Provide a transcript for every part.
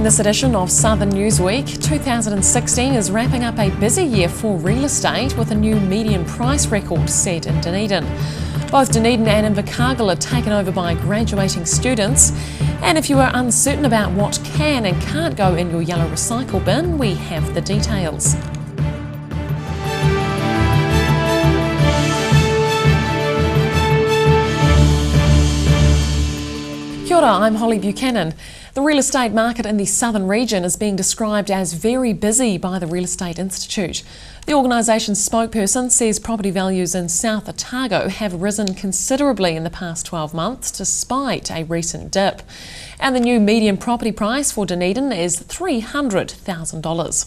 In this edition of Southern Newsweek, 2016 is wrapping up a busy year for real estate with a new median price record set in Dunedin. Both Dunedin and Invercargill are taken over by graduating students. And if you are uncertain about what can and can't go in your yellow recycle bin, we have the details. Kia ora, I'm Holly Buchanan. The real estate market in the southern region is being described as very busy by the Real Estate Institute. The organisation's spokesperson says property values in South Otago have risen considerably in the past 12 months despite a recent dip. And the new median property price for Dunedin is $300,000.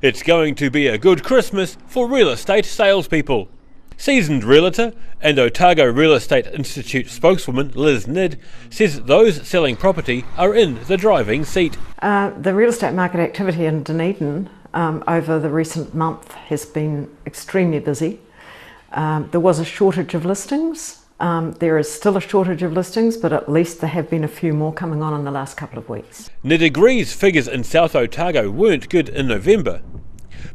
It's going to be a good Christmas for real estate salespeople. Seasoned realtor and Otago Real Estate Institute spokeswoman Liz Nidd says those selling property are in the driving seat. The real estate market activity in Dunedin over the recent month has been extremely busy. There was a shortage of listings. There is still a shortage of listings, but at least there have been a few more coming on in the last couple of weeks. Nidd agrees figures in South Otago weren't good in November,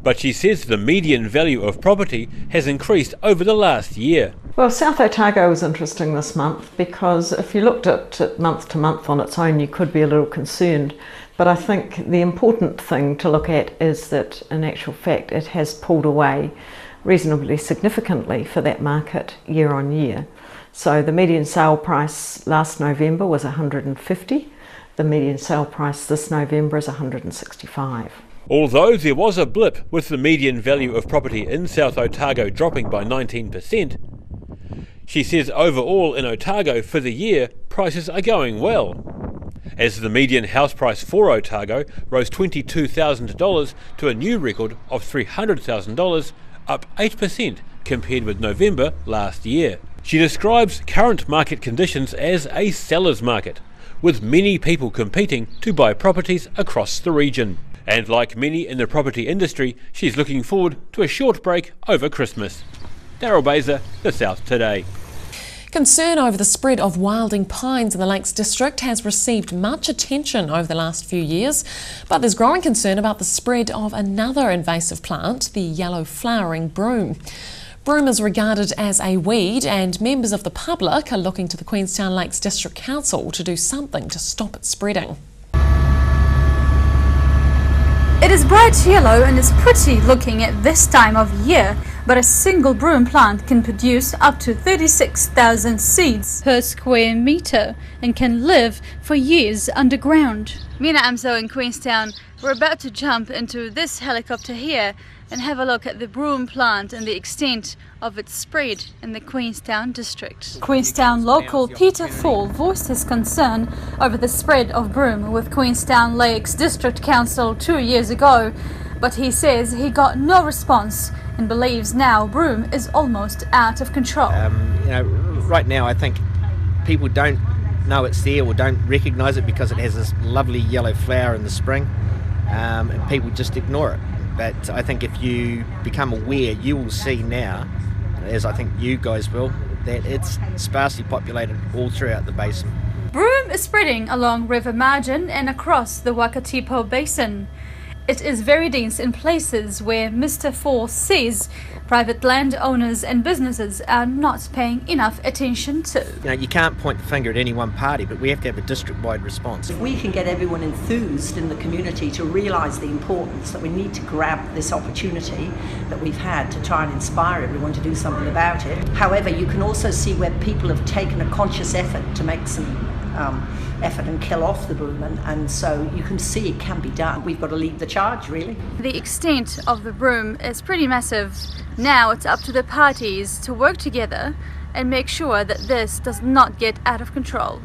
but she says the median value of property has increased over the last year. Well, South Otago was interesting this month because if you looked at it month to month on its own, you could be a little concerned. But I think the important thing to look at is that in actual fact it has pulled away reasonably significantly for that market year on year. So the median sale price last November was $150. The median sale price this November is $165. Although there was a blip with the median value of property in South Otago dropping by 19%, she says overall in Otago for the year, prices are going well, as the median house price for Otago rose $22,000 to a new record of $300,000, up 8% compared with November last year. She describes current market conditions as a seller's market, with many people competing to buy properties across the region. And like many in the property industry, she's looking forward to a short break over Christmas. Daryl Baser, The South Today. Concern over the spread of wilding pines in the Lakes District has received much attention over the last few years, but there's growing concern about the spread of another invasive plant, the yellow flowering broom. Broom is regarded as a weed, and members of the public are looking to the Queenstown Lakes District Council to do something to stop it spreading. It is bright yellow and is pretty looking at this time of year, but a single broom plant can produce up to 36,000 seeds per square metre and can live for years underground. Mina Amso in Queenstown, we're about to jump into this helicopter here and have a look at the broom plant and the extent of its spread in the Queenstown district. Queenstown local Peter Fall voiced his concern over the spread of broom with Queenstown Lakes District Council 2 years ago, but he says he got no response and believes now broom is almost out of control. Right now I think people don't know it's there or don't recognise it because it has this lovely yellow flower in the spring, and people just ignore it. But I think if you become aware, you will see now, as I think you guys will, that it's sparsely populated all throughout the basin. Broom is spreading along river margin and across the Wakatipo Basin. It is very dense in places where Mr. Fall says private landowners and businesses are not paying enough attention to. You can't point the finger at any one party, but we have to have a district-wide response. If we can get everyone enthused in the community to realise the importance that we need to grab this opportunity that we've had to try and inspire everyone to do something about it. However, you can also see where people have taken a conscious effort to make some effort and kill off the broom, and so you can see it can be done. We've got to lead the charge, really. The extent of the broom is pretty massive. Now it's up to the parties to work together and make sure that this does not get out of control.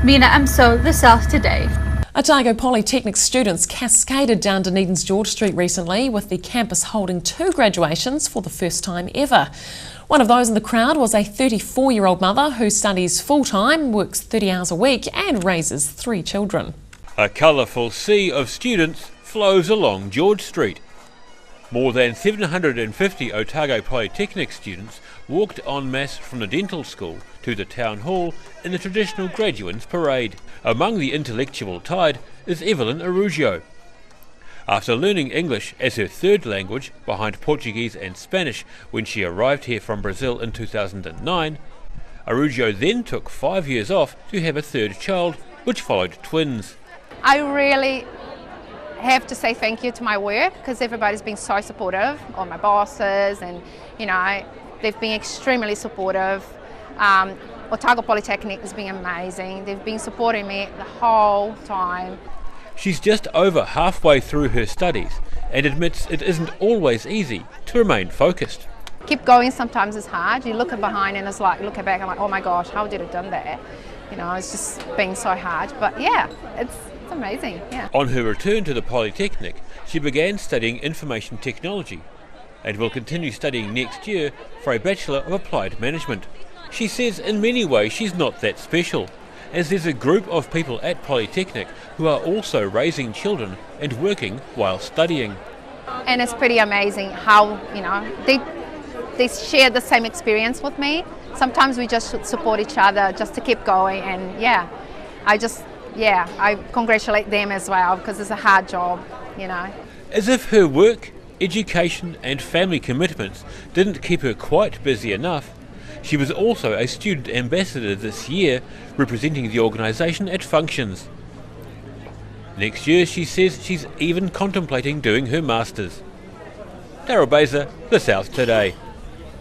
Mina Amso, The South Today. Otago Polytechnic students cascaded down Dunedin's George Street recently, with the campus holding 2 graduations for the first time ever. One of those in the crowd was a 34-year-old mother who studies full-time, works 30 hours a week and raises 3 children. A colourful sea of students flows along George Street. More than 750 Otago Polytechnic students walked en masse from the dental school to the town hall in the traditional graduates parade. Among the intellectual tide is Evelyn Arugio. After learning English as her third language behind Portuguese and Spanish when she arrived here from Brazil in 2009, Arugio then took 5 years off to have a third child, which followed twins. I really have to say thank you to my work because everybody's been so supportive, all my bosses, and they've been extremely supportive. Otago Polytechnic has been amazing. They've been supporting me the whole time. She's just over halfway through her studies and admits it isn't always easy to remain focused. Keep going sometimes is hard. You look behind and it's like, looking back, I'm like, oh my gosh, how did I done that? It's just been so hard. But yeah, it's amazing, yeah. On her return to the Polytechnic, she began studying information technology and will continue studying next year for a Bachelor of Applied Management. She says in many ways she's not that special, as there's a group of people at Polytechnic who are also raising children and working while studying. And it's pretty amazing how, they share the same experience with me. Sometimes we just support each other just to keep going, and I congratulate them as well because it's a hard job, As if her work, education and family commitments didn't keep her quite busy enough, she was also a student ambassador this year, representing the organisation at functions. Next year, she says she's even contemplating doing her masters. Daryl Baser, The South Today.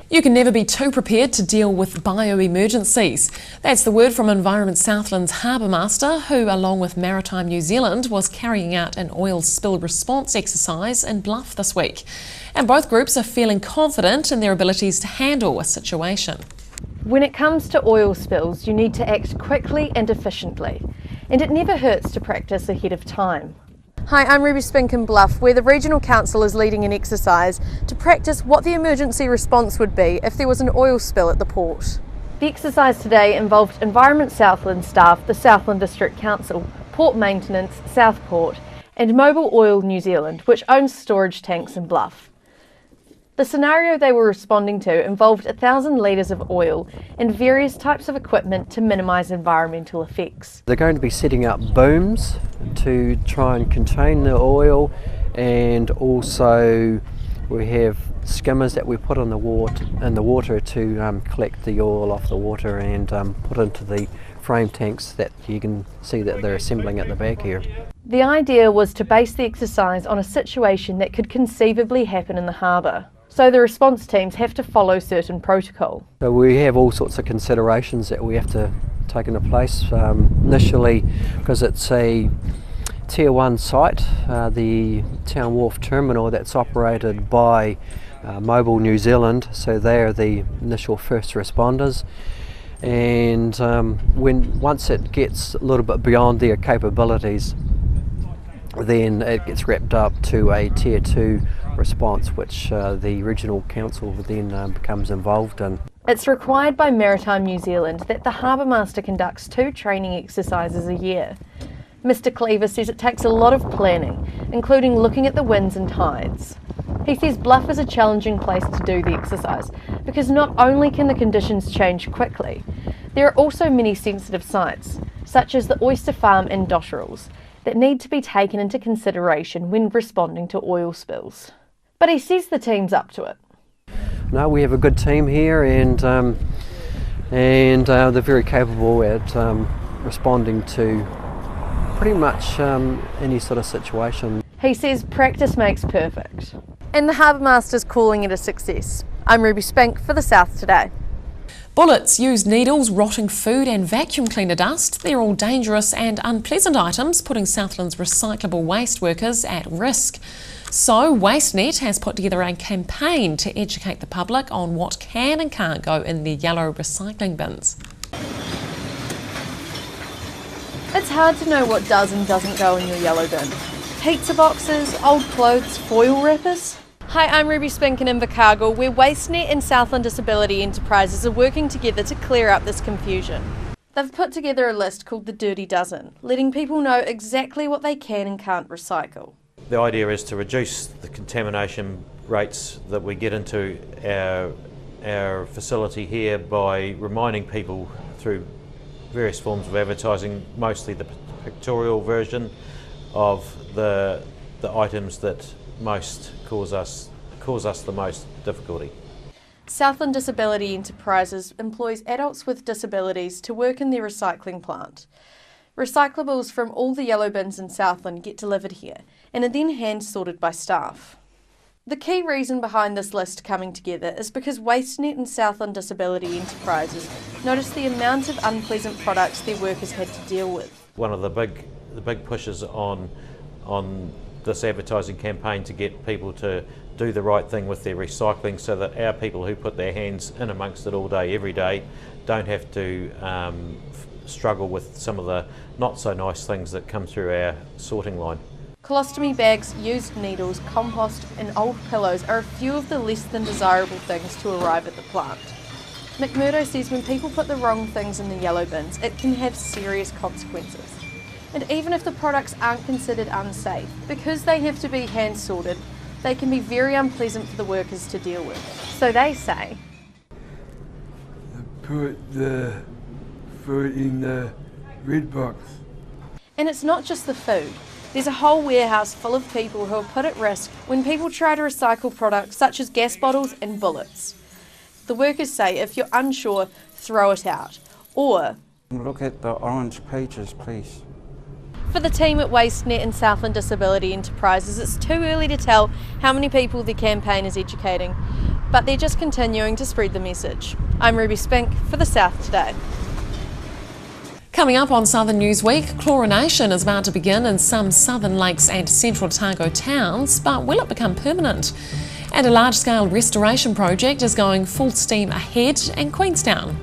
You can never be too prepared to deal with bio-emergencies. That's the word from Environment Southland's Harbour Master, who, along with Maritime New Zealand, was carrying out an oil spill response exercise in Bluff this week. And both groups are feeling confident in their abilities to handle a situation. When it comes to oil spills, you need to act quickly and efficiently, and it never hurts to practice ahead of time. Hi, I'm Ruby Spink in Bluff, where the Regional Council is leading an exercise to practice what the emergency response would be if there was an oil spill at the port. The exercise today involved Environment Southland staff, the Southland District Council, Port Maintenance, Southport, and Mobil Oil New Zealand, which owns storage tanks in Bluff. The scenario they were responding to involved 1,000 litres of oil and various types of equipment to minimise environmental effects. They're going to be setting up booms to try and contain the oil, and also we have skimmers that we put in the water to collect the oil off the water and put into the frame tanks that you can see that they're assembling at the back here. The idea was to base the exercise on a situation that could conceivably happen in the harbour. So the response teams have to follow certain protocol. So we have all sorts of considerations that we have to take into place. Initially, because it's a Tier 1 site, the Town Wharf Terminal that's operated by Mobil New Zealand, so they are the initial first responders. And once it gets a little bit beyond their capabilities, then it gets wrapped up to a Tier 2 response, which the Regional Council then becomes involved in. It's required by Maritime New Zealand that the Harbour Master conducts 2 training exercises a year. Mr Cleaver says it takes a lot of planning, including looking at the winds and tides. He says Bluff is a challenging place to do the exercise because not only can the conditions change quickly, there are also many sensitive sites, such as the oyster farm and dotterels, that need to be taken into consideration when responding to oil spills. But he says the team's up to it. No, we have a good team here, and they're very capable at responding to pretty much any sort of situation. He says practice makes perfect. And the Harbour Master's calling it a success. I'm Ruby Spink for The South Today. Bullets, used needles, rotting food and vacuum cleaner dust, they're all dangerous and unpleasant items, putting Southland's recyclable waste workers at risk. So WasteNet has put together a campaign to educate the public on what can and can't go in their yellow recycling bins. It's hard to know what does and doesn't go in your yellow bin. Pizza boxes, old clothes, foil wrappers. Hi, I'm Ruby Spink in Invercargill, where WasteNet and Southland Disability Enterprises are working together to clear up this confusion. They've put together a list called the Dirty Dozen, letting people know exactly what they can and can't recycle. The idea is to reduce the contamination rates that we get into our facility here by reminding people through various forms of advertising, mostly the pictorial version of the items that most cause us the most difficulty. Southland Disability Enterprises employs adults with disabilities to work in their recycling plant. Recyclables from all the yellow bins in Southland get delivered here and are then hand sorted by staff. The key reason behind this list coming together is because WasteNet and Southland Disability Enterprises noticed the amount of unpleasant products their workers had to deal with. One of the big pushes on this advertising campaign to get people to do the right thing with their recycling, so that our people who put their hands in amongst it all day, every day, don't have to struggle with some of the not so nice things that come through our sorting line. Colostomy bags, used needles, compost and old pillows are a few of the less than desirable things to arrive at the plant. McMurdo says when people put the wrong things in the yellow bins, it can have serious consequences. And even if the products aren't considered unsafe, because they have to be hand sorted, they can be very unpleasant for the workers to deal with. So they say, put the food in the red box. And it's not just the food. There's a whole warehouse full of people who are put at risk when people try to recycle products such as gas bottles and bullets. The workers say if you're unsure, throw it out. Or look at the orange pages, please. For the team at WasteNet and Southland Disability Enterprises, it's too early to tell how many people the campaign is educating, but they're just continuing to spread the message. I'm Ruby Spink for The South Today. Coming up on Southern Newsweek, chlorination is about to begin in some southern lakes and central Otago towns, but will it become permanent? And a large-scale restoration project is going full steam ahead in Queenstown.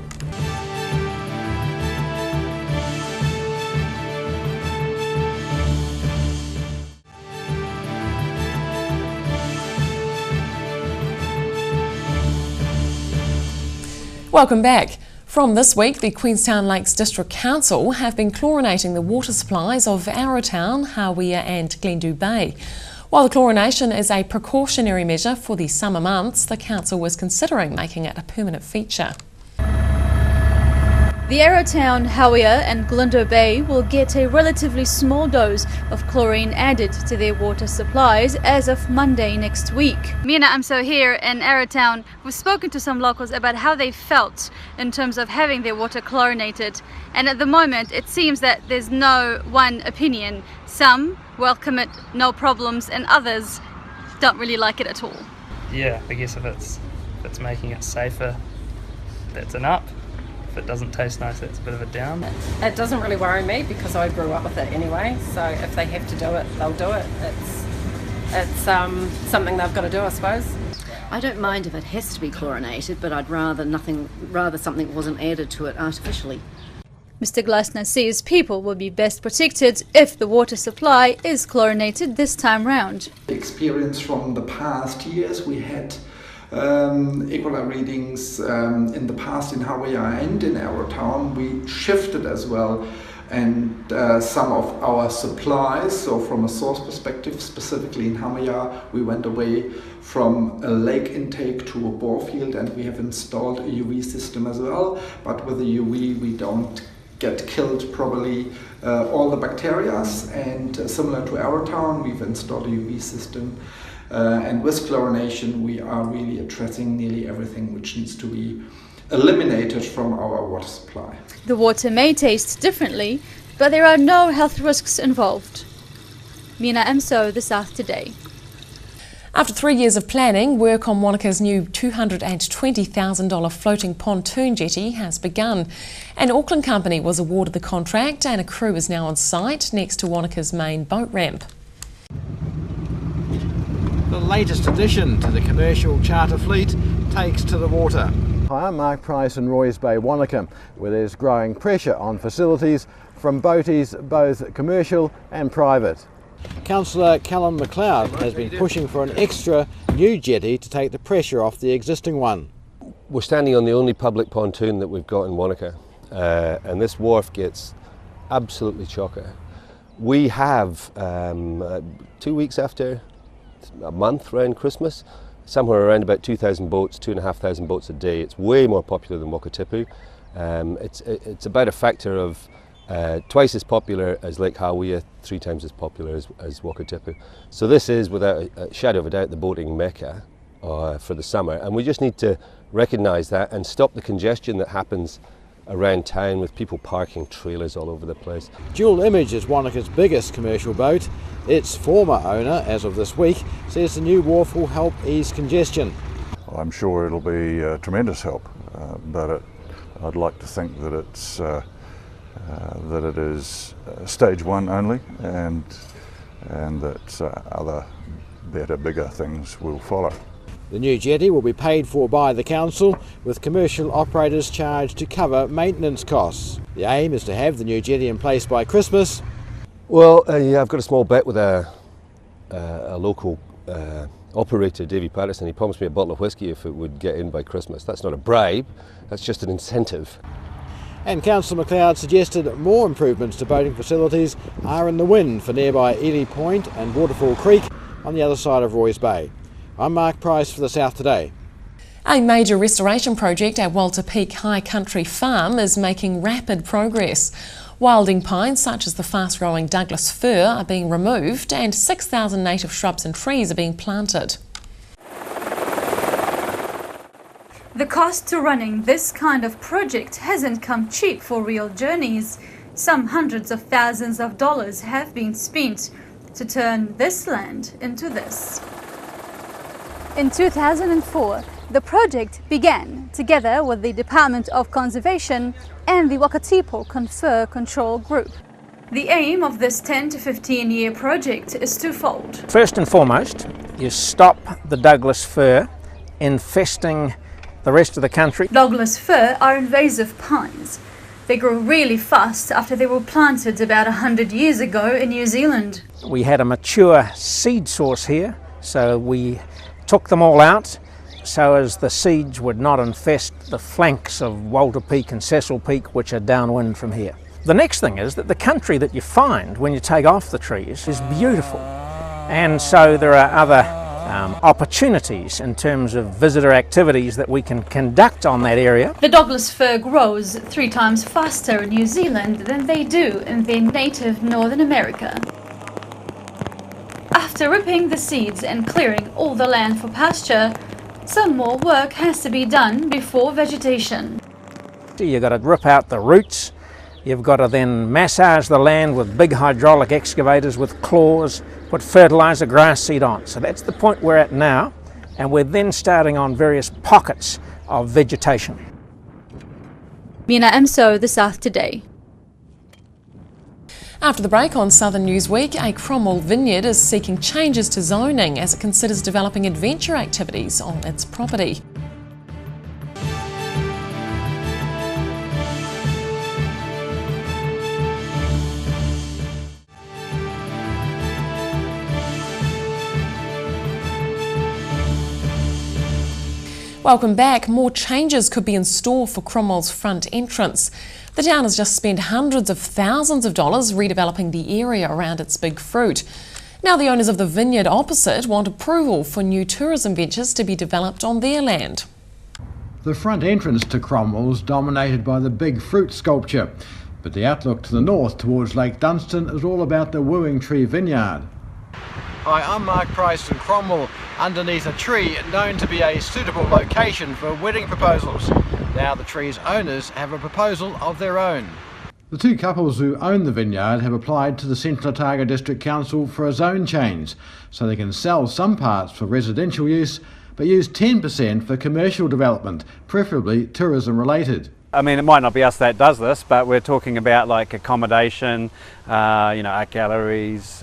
Welcome back. From this week, the Queenstown Lakes District Council have been chlorinating the water supplies of Arrowtown, Hawea and Glendhu Bay. While the chlorination is a precautionary measure for the summer months, the council was considering making it a permanent feature. The Arrowtown, Hawea and Glendhu Bay will get a relatively small dose of chlorine added to their water supplies as of Monday next week. Mina, I'm so here in Arrowtown. We've spoken to some locals about how they felt in terms of having their water chlorinated, and at the moment it seems that there's no one opinion. Some welcome it, no problems, and others don't really like it at all. Yeah, I guess if it's making it safer, that's an up. If it doesn't taste nice, that's a bit of a down. It doesn't really worry me because I grew up with it anyway, so if they have to do it, they'll do it. It's something they've got to do, I suppose. I don't mind if it has to be chlorinated, but I'd rather something wasn't added to it artificially. Mr. Glasner says people will be best protected if the water supply is chlorinated this time round. The experience from the past years, we had E. coli readings in the past in Hawea and in Arrowtown. We shifted as well, and some of our supplies, so from a source perspective, specifically in Hawea, we went away from a lake intake to a bore field, and we have installed a UV system as well. But with the UV we don't get killed probably all the bacteria, and similar to Arrowtown, we've installed a UV system. And with chlorination we are really addressing nearly everything which needs to be eliminated from our water supply. The water may taste differently, but there are no health risks involved. Mina Emso, The South Today. After 3 years of planning, work on Wanaka's new $220,000 floating pontoon jetty has begun. An Auckland company was awarded the contract and a crew is now on site next to Wanaka's main boat ramp. The latest addition to the commercial charter fleet takes to the water. Hi, I'm Mark Price in Roy's Bay, Wanaka, where there's growing pressure on facilities from boaties, both commercial and private. Councillor Callum McLeod has been pushing for an extra new jetty to take the pressure off the existing one. We're standing on the only public pontoon that we've got in Wanaka, and this wharf gets absolutely chocker. We have 2 weeks after a month around Christmas, somewhere around about 2,000 boats, 2,500 boats a day. It's way more popular than Wakatipu. It's about a factor of twice as popular as Lake Hawea, 3 times as popular as Wakatipu. So this is, without a shadow of a doubt, the boating mecca for the summer, and we just need to recognise that and stop the congestion that happens around town with people parking trailers all over the place. Dual Image is Wanaka's biggest commercial boat. Its former owner, as of this week, says the new wharf will help ease congestion. I'm sure it'll be a tremendous help, but I'd like to think that it is stage one only, and that other better, bigger things will follow. The new jetty will be paid for by the council, with commercial operators charged to cover maintenance costs. The aim is to have the new jetty in place by Christmas. Well, yeah, I've got a small bet with a local operator, Davy Patterson. He promised me a bottle of whiskey if it would get in by Christmas. That's not a bribe, that's just an incentive. And Councillor McLeod suggested more improvements to boating facilities are in the wind for nearby Ely Point and Waterfall Creek on the other side of Roy's Bay. I'm Mark Price for the South Today. A major restoration project at Walter Peak High Country Farm is making rapid progress. Wilding pines such as the fast-growing Douglas fir are being removed and 6,000 native shrubs and trees are being planted. The cost to running this kind of project hasn't come cheap for Real Journeys. Some hundreds of thousands of dollars have been spent to turn this land into this. In 2004, the project began together with the Department of Conservation and the Wakatipu Fur Control Group. The aim of this 10 to 15 year project is twofold. First and foremost, you stop the Douglas fir infesting the rest of the country. Douglas fir are invasive pines. They grow really fast after they were planted about 100 years ago in New Zealand. We had a mature seed source here, so we took them all out so as the seeds would not infest the flanks of Walter Peak and Cecil Peak, which are downwind from here. The next thing is that the country that you find when you take off the trees is beautiful, and so there are other opportunities in terms of visitor activities that we can conduct on that area. The Douglas fir grows 3 times faster in New Zealand than they do in their native Northern America. After ripping the seeds and clearing all the land for pasture, some more work has to be done before vegetation. You've got to rip out the roots, you've got to then massage the land with big hydraulic excavators with claws, put fertiliser, grass seed on. So that's the point we're at now, and we're then starting on various pockets of vegetation. Mina Emso, The South Today. After the break on Southern Newsweek, a Cromwell vineyard is seeking changes to zoning as it considers developing adventure activities on its property. Welcome back. More changes could be in store for Cromwell's front entrance. The town has just spent hundreds of thousands of dollars redeveloping the area around its big fruit. Now the owners of the vineyard opposite want approval for new tourism ventures to be developed on their land. The front entrance to Cromwell is dominated by the big fruit sculpture, but the outlook to the north towards Lake Dunstan is all about the Wooing Tree Vineyard. Hi, I'm Mark Price in Cromwell, underneath a tree known to be a suitable location for wedding proposals. Now the tree's owners have a proposal of their own. The two couples who own the vineyard have applied to the Central Otago District Council for a zone change, so they can sell some parts for residential use, but use 10% for commercial development, preferably tourism related. I mean, it might not be us that does this, but we're talking about like accommodation, art galleries,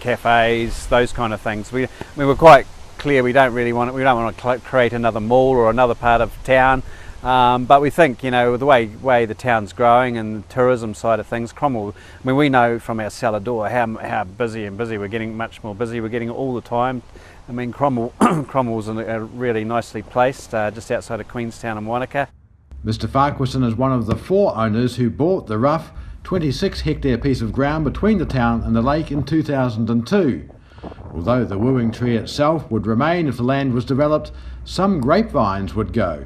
cafes, those kind of things. We're quite clear we don't want to create another mall or another part of town, but we think, with the way the town's growing and the tourism side of things, Cromwell, I mean, we know from our cellar door how busy we're getting, much more busy, we're getting all the time. I mean, Cromwell's a really nicely placed, just outside of Queenstown and Wanaka. Mr Farquharson is one of the 4 owners who bought the rough 26-hectare piece of ground between the town and the lake in 2002. Although the wooing tree itself would remain if the land was developed, some grapevines would go.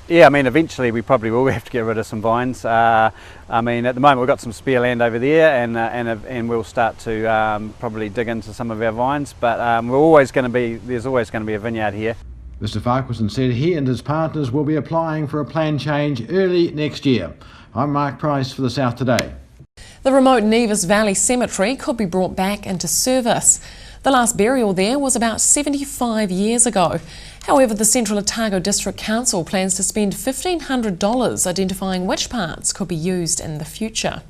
Yeah, I mean, eventually we probably will have to get rid of some vines. I mean, at the moment we've got some spare land over there, and we'll start to probably dig into some of our vines. But there's always going to be a vineyard here. Mr Farquharson said he and his partners will be applying for a plan change early next year. I'm Mark Price for the South Today. The remote Nevis Valley Cemetery could be brought back into service. The last burial there was about 75 years ago. However, the Central Otago District Council plans to spend $1,500 identifying which parts could be used in the future.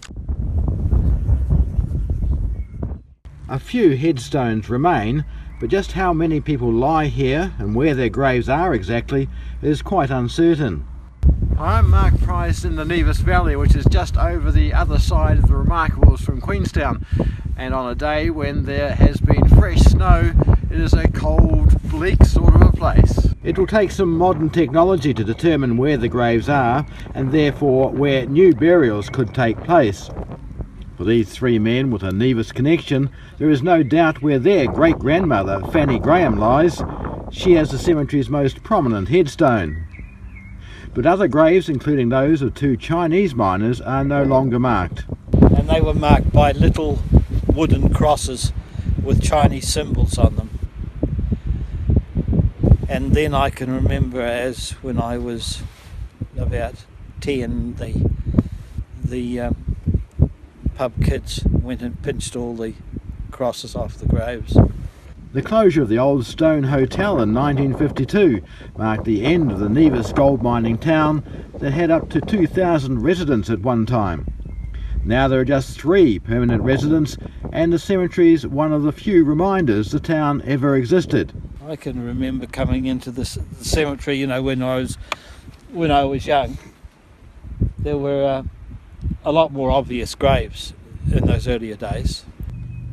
A few headstones remain, but just how many people lie here and where their graves are exactly is quite uncertain. I'm Mark Price in the Nevis Valley, which is just over the other side of the Remarkables from Queenstown. And on a day when there has been fresh snow, it is a cold, bleak sort of a place. It will take some modern technology to determine where the graves are, and therefore where new burials could take place. For these three men with a Nevis connection, there is no doubt where their great-grandmother, Fanny Graham, lies. She has the cemetery's most prominent headstone. But other graves, including those of two Chinese miners, are no longer marked. And they were marked by little wooden crosses with Chinese symbols on them. And then I can remember, as when I was about 10, the pub kids went and pinched all the crosses off the graves. The closure of the old stone hotel in 1952 marked the end of the Nevis gold mining town that had up to 2,000 residents at one time. Now there are just 3 permanent residents, and the cemetery is one of the few reminders the town ever existed. I can remember coming into the cemetery, you know, when I was young. There were a lot more obvious graves in those earlier days.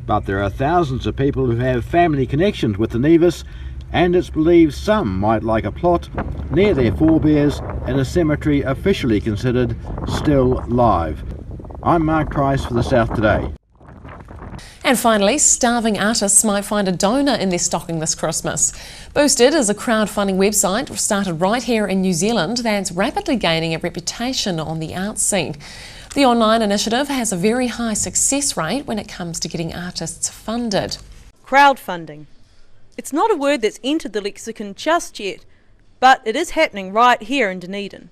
But there are thousands of people who have family connections with the Nevis, and it's believed some might like a plot near their forebears in a cemetery officially considered still live. I'm Mark Price for the South Today. And finally, starving artists might find a donor in their stocking this Christmas. Boosted is a crowdfunding website started right here in New Zealand that's rapidly gaining a reputation on the arts scene. The online initiative has a very high success rate when it comes to getting artists funded. Crowdfunding. It's not a word that's entered the lexicon just yet, but it is happening right here in Dunedin.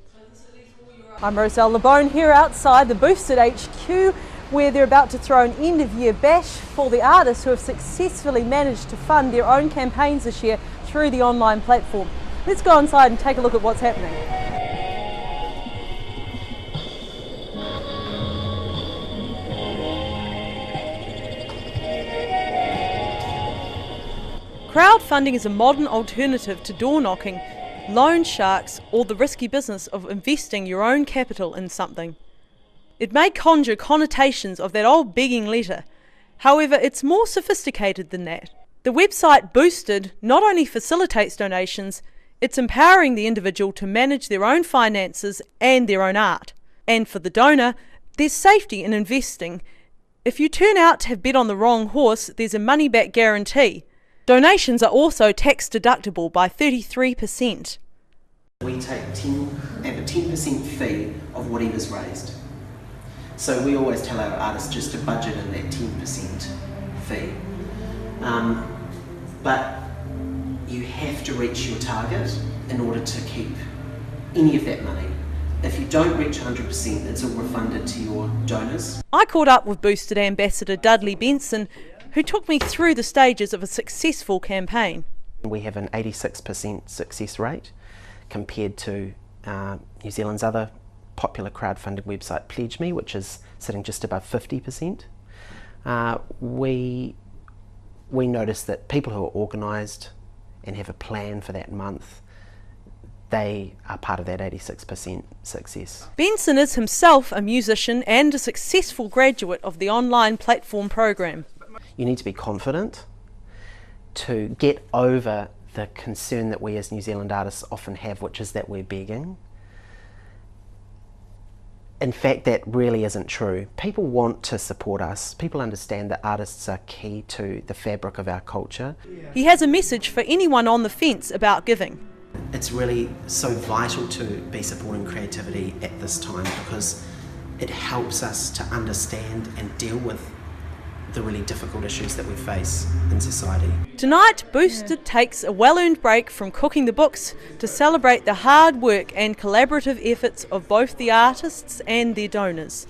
I'm Roselle LeBone here outside the Boosted HQ, where they're about to throw an end-of-year bash for the artists who have successfully managed to fund their own campaigns this year through the online platform. Let's go inside and take a look at what's happening. Crowdfunding is a modern alternative to door knocking, loan sharks, or the risky business of investing your own capital in something. It may conjure connotations of that old begging letter. However, it's more sophisticated than that. The website Boosted not only facilitates donations, it's empowering the individual to manage their own finances and their own art. And for the donor, there's safety in investing. If you turn out to have bet on the wrong horse, there's a money-back guarantee. Donations are also tax deductible by 33%. We take a 10% fee of whatever's raised. So we always tell our artists just to budget in that 10% fee. But you have to reach your target in order to keep any of that money. If you don't reach 100%, it's all refunded to your donors. I caught up with Boosted Ambassador Dudley Benson, who took me through the stages of a successful campaign. We have an 86% success rate compared to New Zealand's other popular crowdfunding website, Pledge Me, which is sitting just above 50%. We notice that people who are organised and have a plan for that month, they are part of that 86% success. Benson is himself a musician and a successful graduate of the online platform program. You need to be confident to get over the concern that we as New Zealand artists often have, which is that we're begging. In fact, that really isn't true. People want to support us. People understand that artists are key to the fabric of our culture. He has a message for anyone on the fence about giving. It's really so vital to be supporting creativity at this time because it helps us to understand and deal with the really difficult issues that we face in society. Tonight, Boosted takes a well-earned break from cooking the books to celebrate the hard work and collaborative efforts of both the artists and their donors.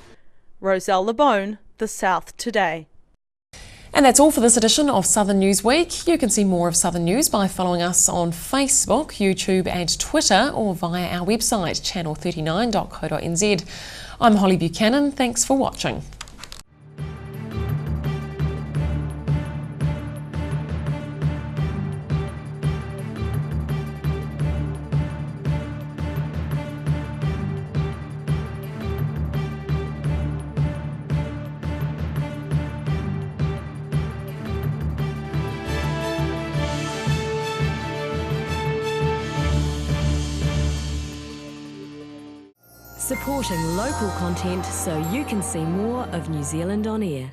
Roselle LeBone, The South Today. And that's all for this edition of Southern Newsweek. You can see more of Southern News by following us on Facebook, YouTube and Twitter, or via our website channel39.co.nz. I'm Holly Buchanan. Thanks for watching. Supporting local content so you can see more of New Zealand on air.